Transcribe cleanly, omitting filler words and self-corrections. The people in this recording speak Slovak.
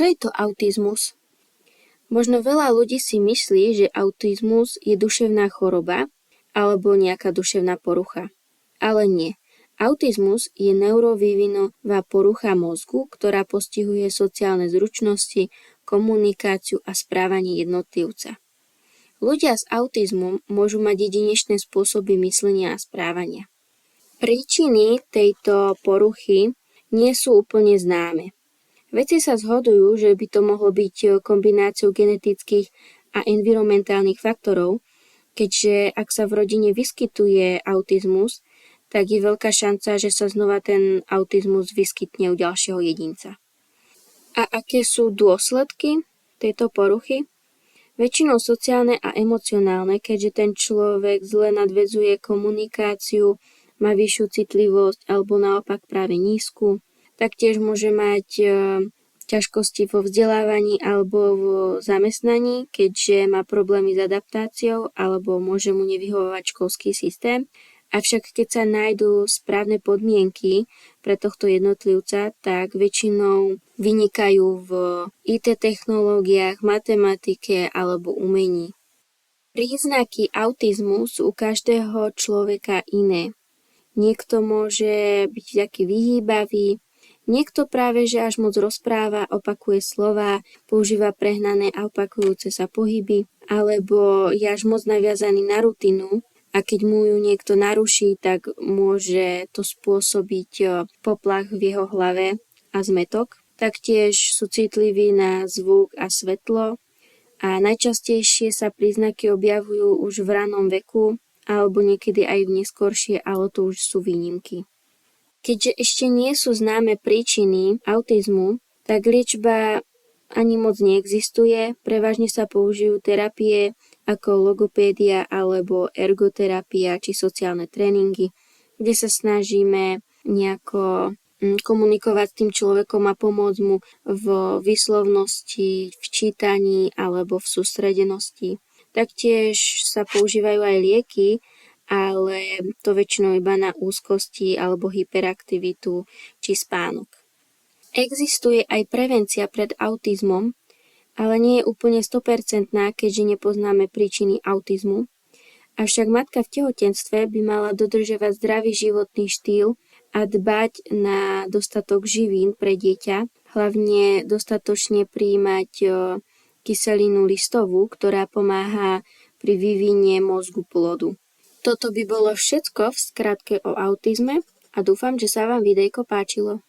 Čo je to autizmus? Možno veľa ľudí si myslí, že autizmus je duševná choroba alebo nejaká duševná porucha. Ale nie. Autizmus je neurovývinová porucha mozgu, ktorá postihuje sociálne zručnosti, komunikáciu a správanie jednotlivca. Ľudia s autizmom môžu mať jedinečné spôsoby myslenia a správania. Príčiny tejto poruchy nie sú úplne známe. Vedci sa zhodujú, že by to mohlo byť kombináciou genetických a environmentálnych faktorov, keďže ak sa v rodine vyskytuje autizmus, tak je veľká šanca, že sa znova ten autizmus vyskytne u ďalšieho jedinca. A aké sú dôsledky tejto poruchy? Väčšinou sociálne a emocionálne, keďže ten človek zle nadväzuje komunikáciu, má vyššiu citlivosť alebo naopak práve nízku. Taktiež môže mať ťažkosti vo vzdelávaní alebo vo zamestnaní, keďže má problémy s adaptáciou alebo môže mu nevyhovovať školský systém. Avšak keď sa nájdú správne podmienky pre tohto jednotlivca, tak väčšinou vynikajú v IT technológiách, matematike alebo umení. Príznaky autizmu sú u každého človeka iné. Niekto môže byť taký vyhýbavý, niekto práve že až moc rozpráva, opakuje slová, používa prehnané a opakujúce sa pohyby, alebo je až moc naviazaný na rutinu a keď mu ju niekto naruší, tak môže to spôsobiť poplach v jeho hlave a zmätok. Taktiež sú citliví na zvuk a svetlo a najčastejšie sa príznaky objavujú už v ranom veku alebo niekedy aj v neskoršie, ale to už sú výnimky. Keďže ešte nie sú známe príčiny autizmu, tak liečba ani moc neexistuje. Prevažne sa použijú terapie ako logopédia alebo ergoterapia či sociálne tréningy, kde sa snažíme nejako komunikovať s tým človekom a pomôcť mu v výslovnosti, v čítaní alebo v sústredenosti. Taktiež sa používajú aj lieky, ale to väčšinou iba na úzkosti alebo hyperaktivitu či spánok. Existuje aj prevencia pred autizmom, ale nie je úplne 100%, keďže nepoznáme príčiny autizmu. Avšak matka v tehotenstve by mala dodržiavať zdravý životný štýl a dbať na dostatok živín pre dieťa, hlavne dostatočne prijímať kyselinu listovú, ktorá pomáha pri vývine mozgu plodu. Toto by bolo všetko v skratke o autizme a dúfam, že sa vám videjko páčilo.